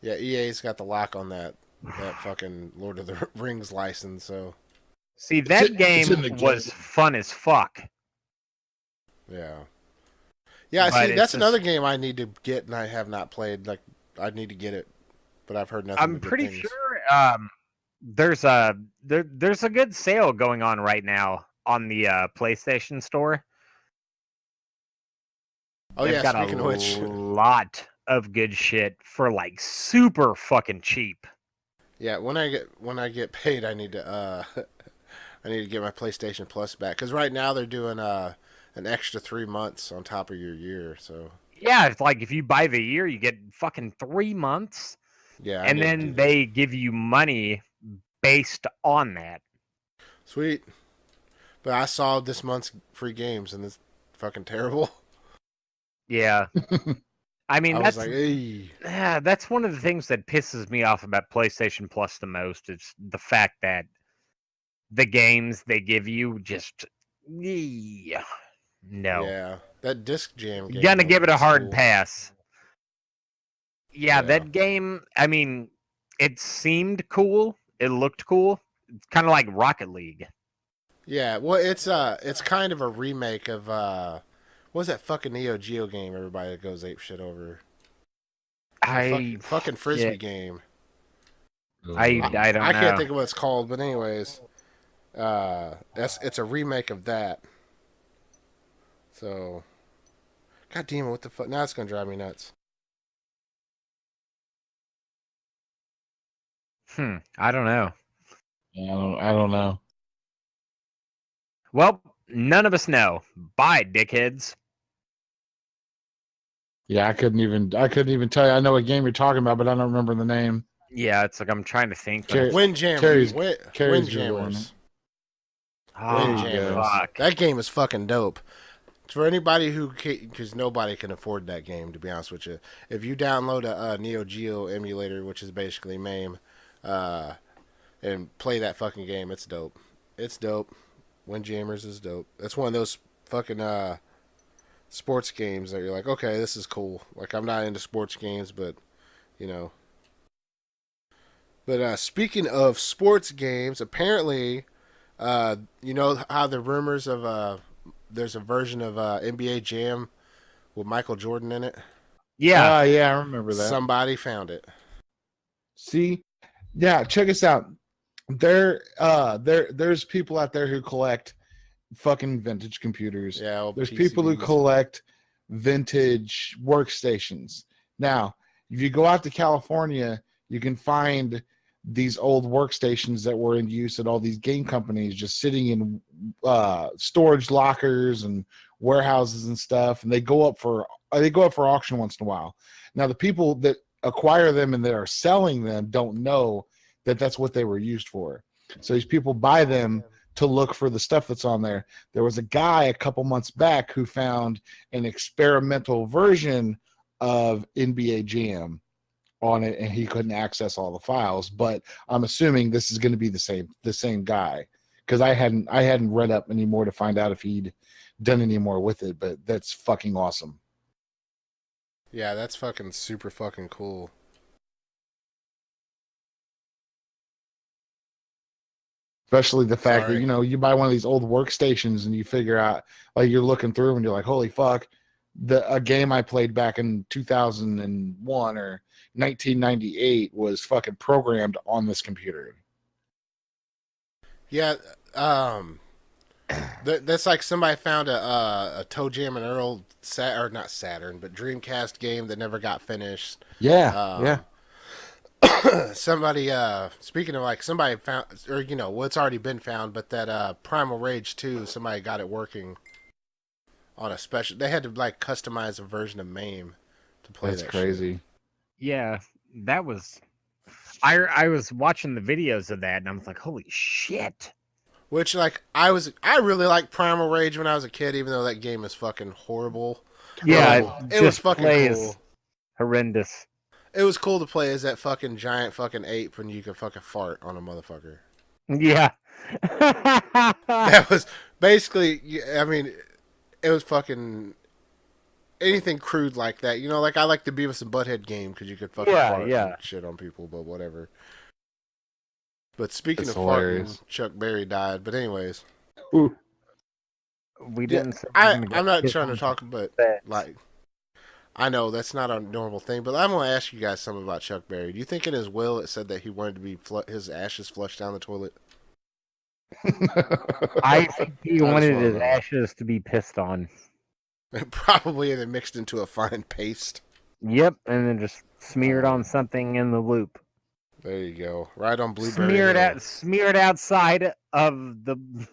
Yeah, EA's got the lock on that fucking Lord of the Rings license, so See, that in- game it's in the was game. fun as fuck. yeah. Yeah, But see, it's that's just- another game I need to get and I have not played. Like, I need to get it, but I've heard nothing. I'm but good pretty things. sure there's a good sale going on right now on the PlayStation Store. Oh They've yeah, got speaking a of which, lot of good shit for like super fucking cheap. Yeah, when I get paid, I need to I need to get my PlayStation Plus back because right now they're doing an extra 3 months on top of your year. So Yeah, it's like if you buy the year, you get fucking 3 months, yeah, I and need to do then that. they give you money based on that. Sweet. But I saw this month's free games and it's fucking terrible. Yeah, I mean I was like, hey. that's one of the things that pisses me off about PlayStation Plus the most is the fact that the games they give you just yeah, no. Yeah, that Disc Jam game Gonna give it a was hard cool. pass. Yeah, Yeah. that game, I mean, it seemed cool. It looked cool. It's kind of like Rocket League. Yeah, well, it's kind of a remake of what was that fucking Neo Geo game everybody goes ape shit over? The I fucking frisbee game. I don't I can't know. think of what it's called, but anyways, it's a remake of that. So, god damn it, what the fuck? Now it's gonna drive me nuts. I don't know. Yeah, I don't know. Well, none of us know. Bye, dickheads. Yeah, I couldn't even tell you. I know what game you're talking about, but I don't remember the name. Yeah, it's like I'm trying to think. Car- Windjammer. Carrie's Windjammers. Oh, There you go. fuck. That game is fucking dope. For anybody who, because nobody can afford that game, to be honest with you. If you download a Neo Geo emulator, which is basically MAME, and play that fucking game, it's dope. It's dope. Windjammers is dope. That's one of those fucking sports games that you're like, okay, this is cool. Like I'm not into sports games, but you know. But speaking of sports games, apparently, you know how the rumors of there's a version of NBA Jam with Michael Jordan in it. Yeah. Yeah, I remember that. Somebody found it. See, yeah, check us out. There's people out there who collect fucking vintage computers. Yeah, There's people who collect vintage workstations. Now, if you go out to California, you can find these old workstations that were in use at all these game companies just sitting in storage lockers and warehouses and stuff, and they go up for auction once in a while. Now, the people that acquire them and that are selling them don't know that that's what they were used for. So these people buy them to look for the stuff that's on there. There was a guy a couple months back who found an experimental version of NBA Jam on it, and he couldn't access all the files. But I'm assuming this is going to be the same guy, because I hadn't read up any more to find out if he'd done any more with it. But that's fucking awesome. Yeah, that's fucking super fucking cool. Especially the fact Sorry. that, you buy one of these old workstations and you figure out, like, you're looking through and you're like, holy fuck, a game I played back in 2001 or 1998 was fucking programmed on this computer. Yeah, that's like somebody found a Toe Jam and Earl or not Saturn, but Dreamcast game that never got finished. Yeah, yeah. Somebody, speaking of like somebody found, or what's already been found, but that Primal Rage 2, somebody got it working on a special. They had to like customize a version of MAME to play. That's that crazy. Shit. Yeah, that was. I was watching the videos of that and I was like, holy shit. Which like I really liked Primal Rage when I was a kid, even though that game is fucking horrible. Yeah, it was fucking plays cool. Horrendous. It was cool to play as that fucking giant fucking ape when you could fucking fart on a motherfucker. Yeah. That was basically, I mean, it was fucking anything crude like that. Like I like the Beavis and Butthead game because you could fucking fart and shit on people, but whatever. But speaking That's of hilarious. farting, Chuck Berry died. But anyways, Ooh. We didn't. I'm not trying to talk, but like, I know that's not a normal thing, but I'm going to ask you guys something about Chuck Berry. Do you think in his will it said that he wanted to be his ashes flushed down the toilet? I think he wanted his ashes to be pissed on. Probably, and then mixed into a fine paste. Yep, and then just smear it on something in the loop. There you go. Right on Blueberry Hill. Smear it outside of the.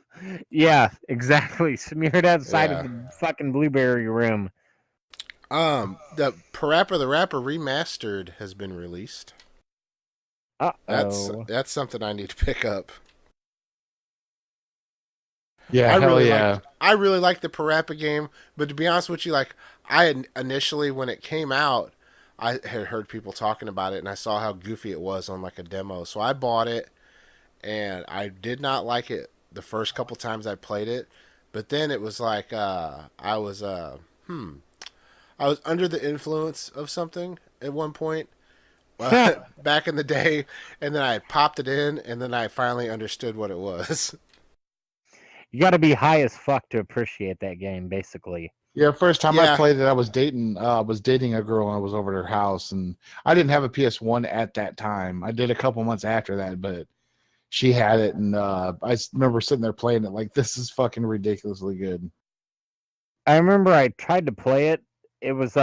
Yeah, exactly. Smear it outside of Yeah. the fucking blueberry room. The Parappa the Rapper remastered has been released. Uh-oh. That's something I need to pick up. Yeah, I really liked the Parappa game, but to be honest with you, like initially when it came out, I had heard people talking about it and I saw how goofy it was on like a demo. So I bought it and I did not like it the first couple times I played it, but then it was like I was under the influence of something at one point back in the day, and then I popped it in, and then I finally understood what it was. You got to be high as fuck to appreciate that game, basically. Yeah, first time Yeah. I played it, I was dating a girl and I was over at her house, and I didn't have a PS1 at that time. I did a couple months after that, but she had it, and I remember sitting there playing it like, this is fucking ridiculously good. I remember I tried to play it. It was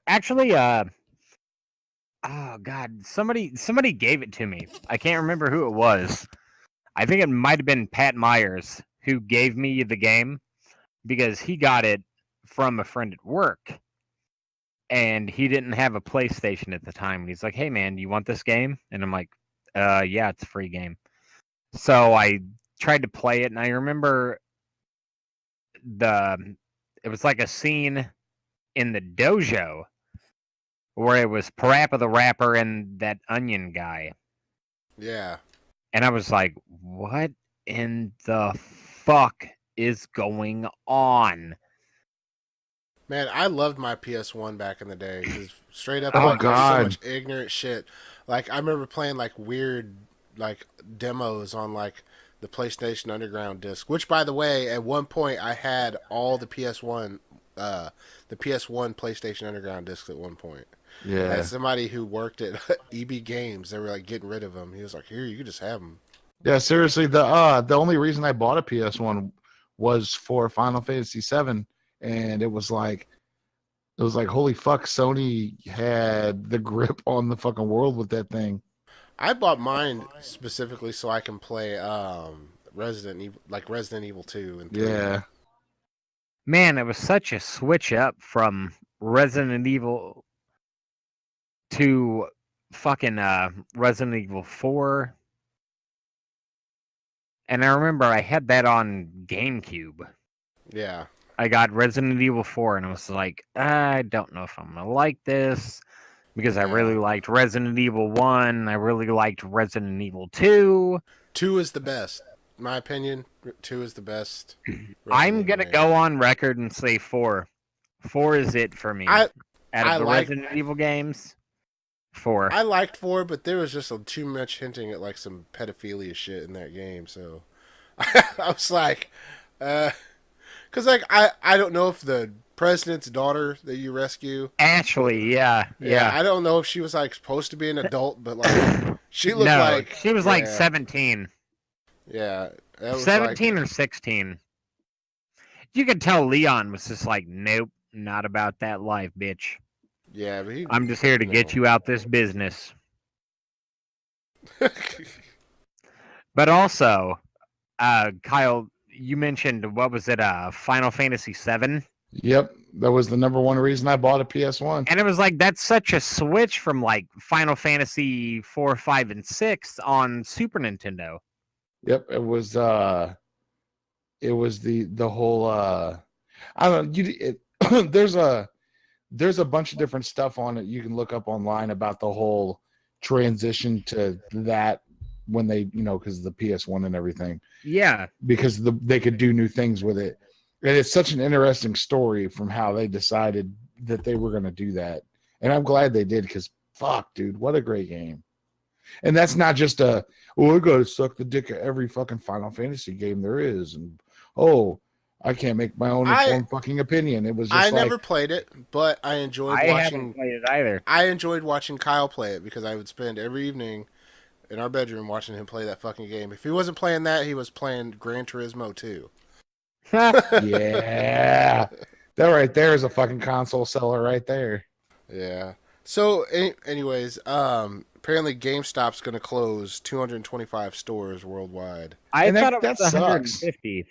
actually oh god, somebody gave it to me. I can't remember who it was. I think it might have been Pat Myers who gave me the game because he got it from a friend at work. And he didn't have a PlayStation at the time. And he's like, "Hey man, do you want this game?" And I'm like, yeah, it's a free game." So I tried to play it, and I remember it was like a scene in the dojo where it was Parappa the Rapper and that onion guy. Yeah. And I was like, what in the fuck is going on? Man, I loved my PS1 back in the day. 'Cause straight up, Oh, like, there's so God. much ignorant shit. Like, I remember playing, like, weird, like, demos on, like, the PlayStation Underground disc. Which, by the way, at one point, I had all the PS1 PlayStation Underground discs at one point. Yeah. As somebody who worked at EB Games, they were, like, getting rid of them. He was like, here, you can just have them. Yeah, seriously, the only reason I bought a PS1 was for Final Fantasy VII, and it was like holy fuck, Sony had the grip on the fucking world with that thing. I bought mine specifically so I can play Resident Evil 2 and 3. Yeah. Man, it was such a switch up from Resident Evil to fucking Resident Evil 4. And I remember I had that on GameCube. Yeah. I got Resident Evil 4 and I was like, I don't know if I'm going to like this because I really liked Resident Evil 1. I really liked Resident Evil 2. 2 is the best. In my opinion, 2 is the best. I'm going to go on record and say 4. 4 is it for me. Out of the Resident Evil games, 4. I liked 4, but there was just too much hinting at like some pedophilia shit in that game, so I was like, because like I don't know if the president's daughter that you rescue, Ashley, yeah. I don't know if she was like supposed to be an adult, but like she looked like she was like 17. Yeah, that was 17 or 16. You could tell Leon was just like, nope, not about that life, bitch. Yeah, but I'm just here to get you out this business. But also, Kyle, you mentioned, what was it, Final Fantasy VII? Yep, that was the number one reason I bought a PS1. And it was like, that's such a switch from like Final Fantasy 4, 5, and 6 on Super Nintendo. Yep, it was the whole I don't know, there's a bunch of different stuff on it you can look up online about the whole transition to that when they, because of the PS1 and everything. Yeah. Because they could do new things with it. And it's such an interesting story from how they decided that they were going to do that. And I'm glad they did, because fuck, dude, what a great game. And that's not just I got to suck the dick of every fucking Final Fantasy game there is. And, I can't make my own informed fucking opinion. It was just I never played it, but I enjoyed watching. I haven't played it either. I enjoyed watching Kyle play it because I would spend every evening in our bedroom watching him play that fucking game. If he wasn't playing that, he was playing Gran Turismo 2. Yeah. That right there is a fucking console seller right there. Yeah. So, anyways, apparently GameStop's going to close 225 stores worldwide. I And thought it that was sucks. 150.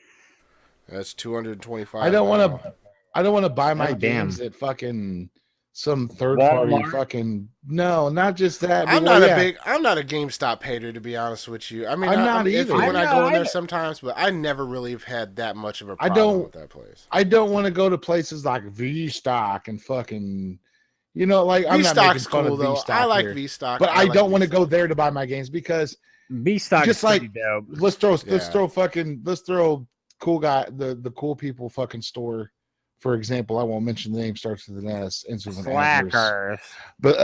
That's 225 I don't want now. to. I don't want to buy my Oh, damn. games at fucking some third party Walmart? fucking. No, not just that. I'm Well, not yeah, I'm not a GameStop hater, to be honest with you. I mean, I'm not if either. when I I'm go in not there either. sometimes, but I never really have had that much of a I problem don't. with that place. I don't want to go to places like V Stock and fucking. You know, like I'm V not making Stock's fun cool of V though. I Stock like here, V Stock. but I like don't want to V-Stock. go there to buy my games because B stock is just like pretty dope. let's Yeah. throw cool guy the cool people fucking store, for example. I won't mention the name, starts with an S, ends with an Adverse. Slackers. But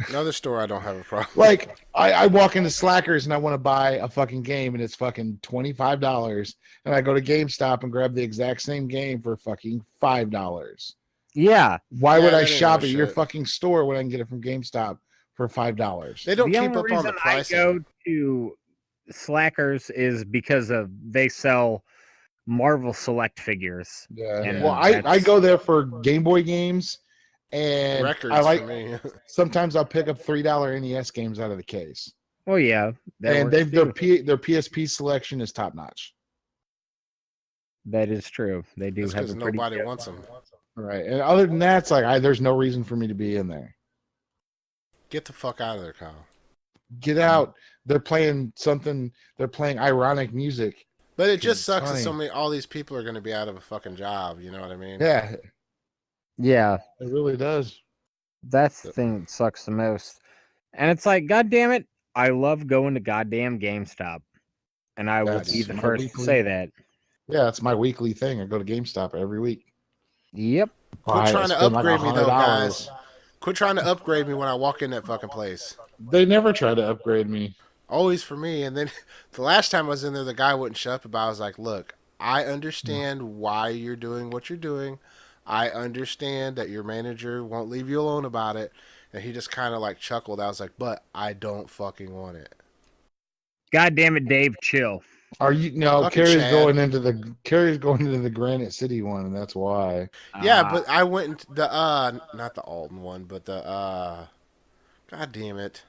Another store I don't have a problem. like I walk into Slackers and I want to buy a fucking game and it's fucking $25, and I go to GameStop and grab the exact same game for fucking $5. Yeah. Why Yeah, would I that ain't shop no at your shit. fucking store when I can get it from GameStop for $5? They don't The keep only up on the reason I pricing. go to Slackers is because of they sell Marvel Select figures. Yeah. And Well, I that's- go there for Game Boy games, and Records I like. for me. Sometimes I'll pick up $3 NES games out of the case, Oh yeah, that and works their too. their PSP selection is top notch. That is true. They do That's have because a pretty nobody good wants them. Right, and other than that, it's like there's no reason for me to be in there. Get the fuck out of there, Kyle. Get out! They're playing something. They're playing ironic music. But it It's just sucks that funny. all these people are going to be out of a fucking job. You know what I mean? Yeah, Yeah, it really does. that's the thing that sucks the most. And it's like, god damn it, I love going to goddamn GameStop. And I will That's be the my first to weekly- say that. Yeah, it's my weekly thing. I go to GameStop every week. Yep. Quit I trying to spend like upgrade me though, $100. guys. Quit trying to upgrade me when I walk in that fucking place. They never try to upgrade me. Always for me. And then the last time I was in there, the guy wouldn't shut up about it. I was like, look, I understand why you're doing what you're doing. I understand that your manager won't leave you alone about it. And he just kind of like chuckled. I was like, but I don't fucking want it. God damn it, Dave, chill. Are you no? Fucking Carrie's Chad. going into the Granite City one, and that's why. Yeah, Ah, but I went into the not the Alton one, but the god damn it.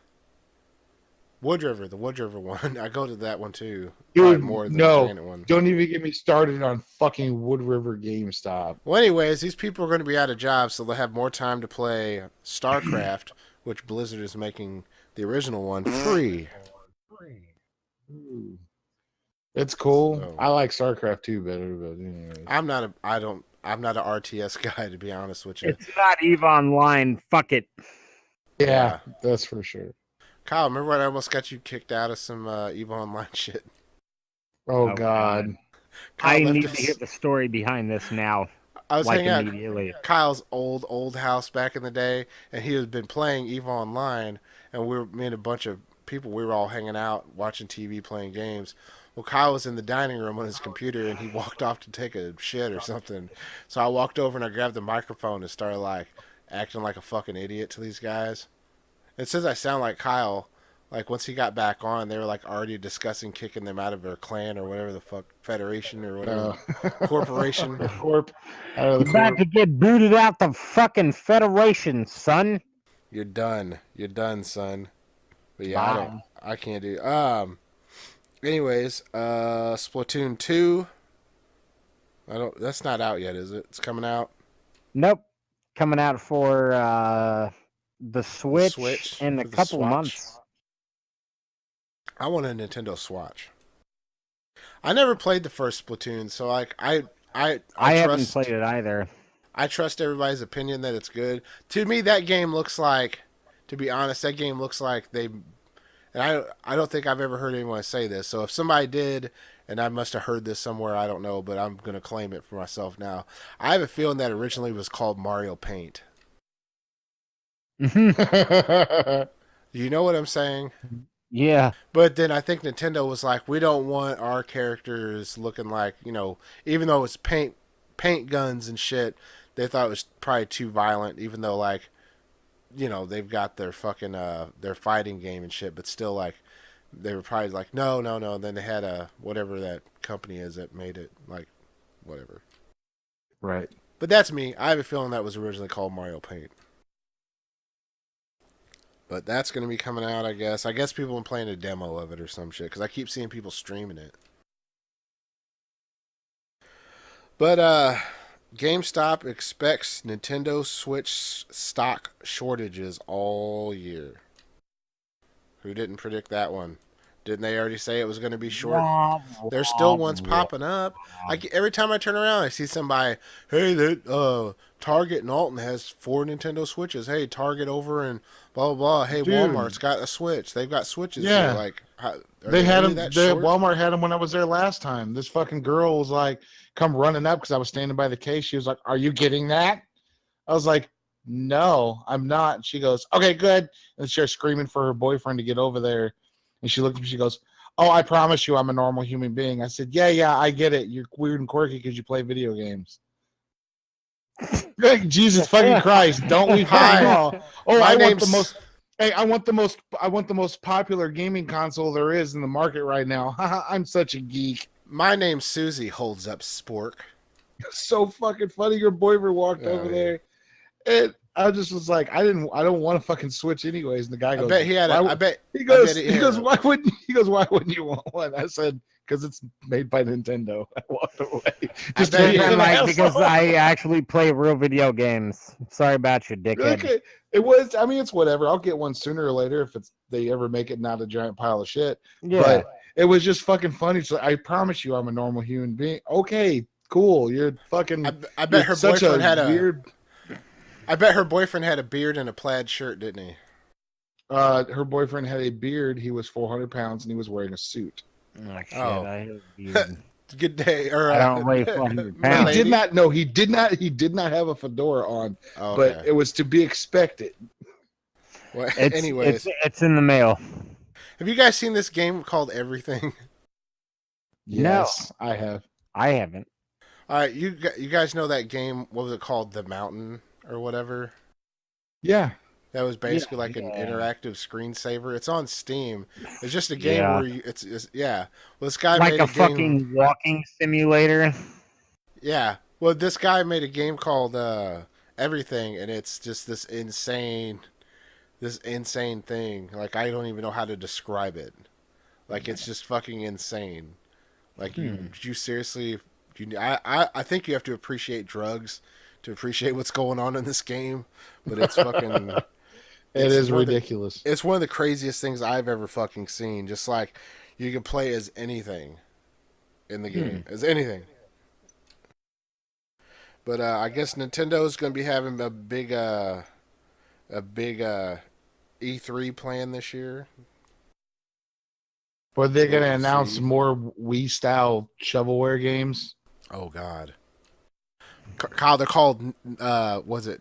Wood River, the Wood River one. I go to that one too. Probably Dude, more than no. the Granite one. Don't even get me started on fucking Wood River GameStop. Well, anyways, these people are going to be out of jobs, so they'll have more time to play StarCraft, which Blizzard is making the original one free. Ooh. It's cool. So- I like StarCraft 2 better, but anyways. I'm not an RTS guy, to be honest with you. it's not EVE Online. Fuck it. Yeah, that's for sure. Kyle, remember when I almost got you kicked out of some EVE Online shit? Oh, Oh, God. Kyle I left need us- to hear the story behind this now. I was Like hanging out immediately. at Kyle's old house back in the day, and he had been playing EVE Online, and me and a bunch of people, we were all hanging out, watching TV, playing games. Well, Kyle was in the dining room on his computer, and he walked off to take a shit or something. So I walked over and I grabbed the microphone and started like acting like a fucking idiot to these guys. It says I sound like Kyle. Like once he got back on, they were like already discussing kicking them out of their clan or whatever the fuck federation or whatever corporation. Corp. Out of the About corp. to get booted out the fucking Federation, son. You're done. You're done, son. But yeah, Bye. I can't do. Anyways, Splatoon 2. That's not out yet, is it? It's coming out. Nope. Coming out for the Switch, Switch, in a for the couple Swatch. months. I want a Nintendo Swatch. I never played the first Splatoon, so like I haven't trust played it either. I trust everybody's opinion that it's good. To me, that game looks like, to be honest, that game looks like they. And I don't think I've ever heard anyone say this. So if somebody did, and I must have heard this somewhere, I don't know, but I'm gonna claim it for myself now. I have a feeling that originally was called Mario Paint. Do you know what I'm saying? Yeah. But then I think Nintendo was like, we don't want our characters looking like, even though it's paint guns and shit, they thought it was probably too violent, even though like, they've got their fucking their fighting game and shit, but still like they were probably like, no. And then they had whatever that company is that made it, like whatever. Right. But that's me. I have a feeling that was originally called Mario Paint. But that's going to be coming out, I guess. I guess people are playing a demo of it or some shit because I keep seeing people streaming it. But GameStop expects Nintendo Switch stock shortages all year. Who didn't predict that one? Didn't they already say it was going to be short? There's still ones popping up. Every time I turn around, I see somebody. Hey, that Target and Alton has 4 Nintendo Switches. Hey, Target over and blah blah blah. Hey, Dude. Walmart's got a Switch. They've got Switches. Yeah. So, like, They had really them. that short? Walmart had them when I was there last time. This fucking girl was like, come running up because I was standing by the case. She was like, "Are you getting that?" I was like, "No, I'm not." And she goes, "Okay, good." And she started screaming for her boyfriend to get over there. And she looked at me. She goes, "Oh, I promise you, I'm a normal human being." I said, "Yeah, I get it. You're weird and quirky because you play video games." Jesus fucking Christ! Don't we fucking all? Oh, My I want name's- the most. Hey, I want the most popular gaming console there is in the market right now. I'm such a geek. My name's Susie. Holds up spork. So fucking funny. Your boyfriend walked Oh, over yeah. there, and I just was like, I don't want to fucking Switch anyways. And the guy I goes, bet he had. "Why I bet He goes, bet he goes, why wouldn't you want one? I said, because it's made by Nintendo. I walked away. Just bet being he- an Like, because asshole. I actually play real video games. Sorry about you, dickhead. Okay. It was. I mean, it's whatever. I'll get one sooner or later if they ever make it not a giant pile of shit. Yeah. But it was just fucking funny. It's like, I promise you, I'm a normal human being. Okay, cool. You're fucking. I bet you're her such boyfriend had a. weird. I bet her boyfriend had a beard and a plaid shirt, didn't he? Her boyfriend had a beard. He was 400 pounds and he was wearing a suit. Oh, shit, Oh. I have a beard. Good day. Or I don't weigh 400 my pounds. He did lady. not. No, he did not. He did not have a fedora on, Oh, but okay. it was to be expected. Well, It's, anyways, it's in the mail. have you guys seen this game called Everything? No. Yes, I have. I haven't. All right, you guys know that game? What was it called? The Mountain or whatever. Yeah. That was basically like an yeah. interactive screensaver. It's on Steam. It's just a game Yeah. where it's yeah. Well, this guy Like made a a game. fucking walking simulator. Yeah. Well, this guy made a game called Everything, and it's just this insane thing. Like, I don't even know how to describe it. Like, it's just fucking insane. Like, you seriously, I think you have to appreciate drugs to appreciate what's going on in this game. But it's fucking. It It's is one of the- ridiculous. It's one of the craziest things I've ever fucking seen. Just like you can play as anything in the game, as anything. But I guess Nintendo's going to be having a big E3 plan this year. But they're going to We'll announce see. more Wii style shovelware games. Oh God, Kyle, they're called was it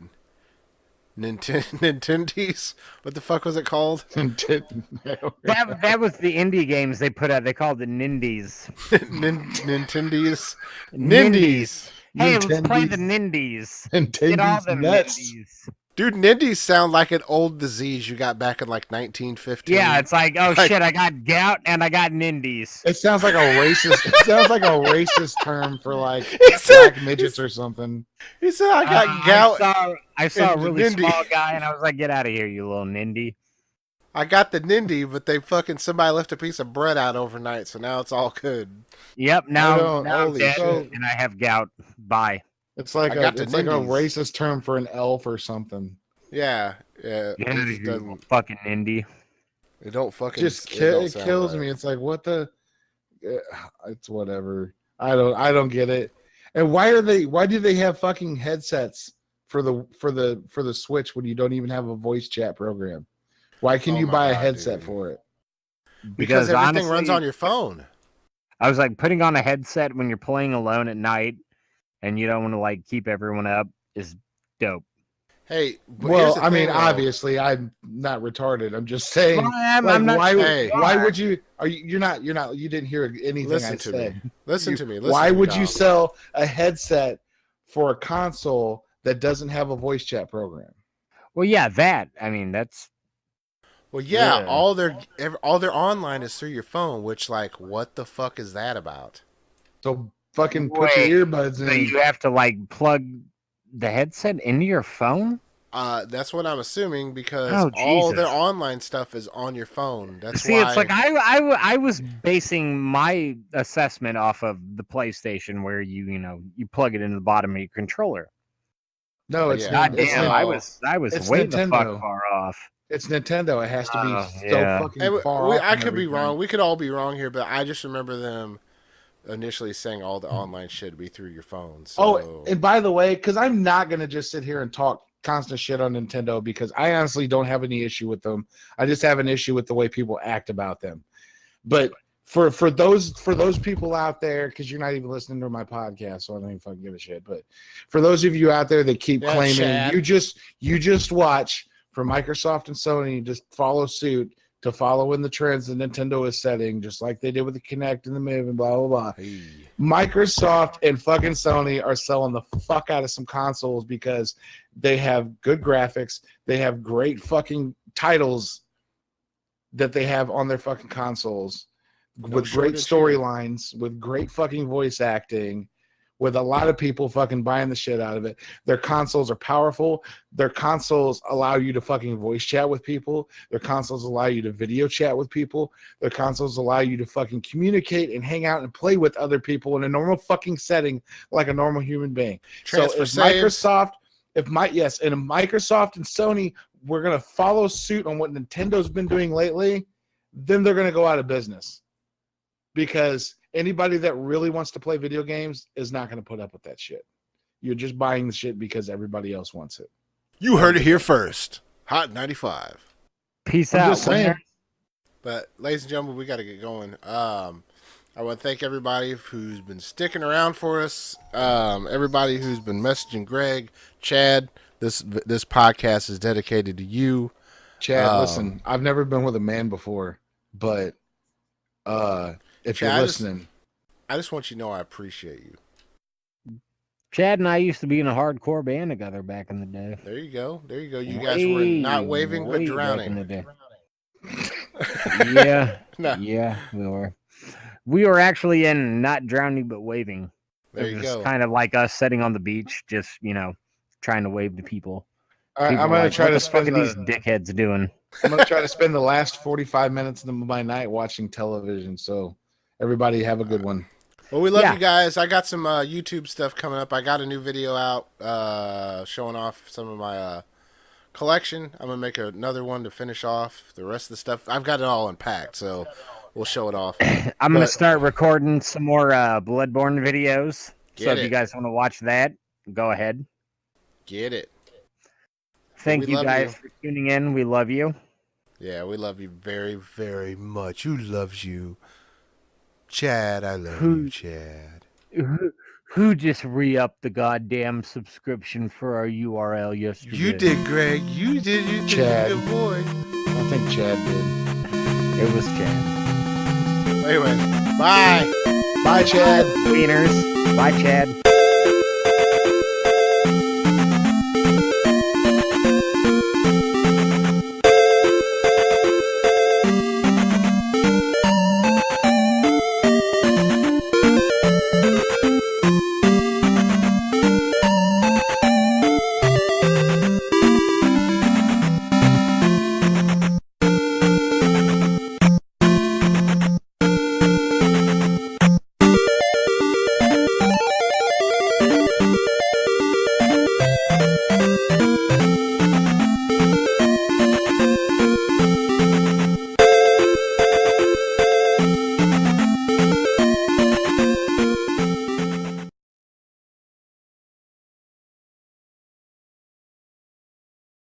Nintendies? What the fuck was it called? That was the indie games they put out. They called it Nindies. Nintendies. Nindies. Hey, let's play the Nintendies. Nindies. Get all Nintendies them nuts. Nindies. Dude, Nindies sound like an old disease you got back in like 1915. Yeah, it's like, oh Like- shit, I got gout and I got Nindies. It sounds like a racist. It sounds like a racist term for like He said, black midgets or something. he said I got gout. I saw a and really Nindy. small guy and I was like, get out of here, you little Nindy. I got the Nindy, but they fucking somebody left a piece of bread out overnight, so now it's all good. Yep, now don't- I'm holy dead shit. and I have gout. Bye. It's like I got the it's like a Nindies. racist term for an elf or something. Yeah. Get out of It just here, you doesn't. fucking Nindy. It don't fucking. Just it don't it sound kills right. me. It's like what the it's whatever. I don't get it. And why do they have fucking headsets for the Switch when you don't even have a voice chat program? Why can Oh you my buy a God, headset dude. for it? Because everything honestly, runs on your phone. I was like, putting on a headset when you're playing alone at night and you don't want to like keep everyone up is dope. Hey, but Well, here's the I mean, thing, though. obviously, I'm not retarded. I'm just saying. Well, I'm Like, not why? sure Hey. you Why are. would you? Are you? You're not. You didn't hear anything Listen I to said. me. Listen to me. Listen Why to me, would you Kyle. sell a headset for a console that doesn't have a voice chat program? Well, yeah, that. I mean, that's Well, yeah, Yeah. all their online is through your phone, which like, what the fuck is that about? So fucking put Wait, your earbuds so in. you have to like plug the headset into your phone. That's what I'm assuming because Oh, all their Jesus. online stuff is on your phone. That's See, why. it's like I was basing my assessment off of the PlayStation, where you plug it into the bottom of your controller. No, it's Yeah. not. God It's damn, no. I was it's way the fuck Nintendo. far off. It's Nintendo. It has to be Oh, so yeah. fucking And far off. I from could be everything. wrong. We could all be wrong here, but I just remember them initially saying all the online shit would be through your phone. So. Oh, and by the way, because I'm not gonna just sit here and talk constant shit on Nintendo because I honestly don't have any issue with them. I just have an issue with the way people act about them. But for those people out there, because you're not even listening to my podcast, so I don't even fucking give a shit. But for those of you out there that keep Yeah, claiming Chad. you just watch for Microsoft and Sony, just follow suit to follow in the trends that Nintendo is setting, just like they did with the Kinect and the Move and blah blah blah. Hey. Microsoft and fucking Sony are selling the fuck out of some consoles because they have good graphics. They have great fucking titles that they have on their fucking consoles with great shortage here. storylines, with great fucking voice acting, with a lot of people fucking buying the shit out of it. Their consoles are powerful. Their consoles allow you to fucking voice chat with people. Their consoles allow you to video chat with people. Their consoles allow you to fucking communicate and hang out and play with other people in a normal fucking setting like a normal human being. Transfer so if saves. Microsoft, and Microsoft and Sony, we're gonna follow suit on what Nintendo's been doing lately, then they're gonna go out of business. Because anybody that really wants to play video games is not going to put up with that shit. You're just buying the shit because everybody else wants it. You heard it here first. Hot 95. Peace I'm out. just saying. winner. But ladies and gentlemen, we got to get going. I want to thank everybody who's been sticking around for us. Everybody who's been messaging Greg, Chad. This podcast is dedicated to you. Chad, listen, I've never been with a man before, but if Chad, you're listening, I just want you to know I appreciate you. Chad and I used to be in a hardcore band together back in the day. There you go. There you go. You guys were not waving but way back in drowning. the day. Yeah, No, yeah, we were. We were actually in not drowning but waving. there It you was go. kind of like us sitting on the beach, just trying to wave to people. all right, People I'm were going like, to try what to the fuck spend are these dickheads doing? I'm going to try to spend the last 45 minutes of my night watching television. So everybody have a good one. Well, we love Yeah. you guys. I got some YouTube stuff coming up. I got a new video out showing off some of my collection. I'm going to make another one to finish off the rest of the stuff. I've got it all unpacked, so we'll show it off. I'm gonna But- start recording some more Bloodborne videos. Get So if it. you guys want to watch that, go ahead. Get it. Thank We you love guys you. for tuning in. We love you. Yeah, we love you very, very much. Who loves you? Chad, I love Who- you, Chad. Who just re-upped the goddamn subscription for our URL yesterday? You did, Greg. You did. You did. Chad. Good boy. I think Chad did. It was Chad. Anyway, bye. Bye, Chad. Wieners. Bye, Chad.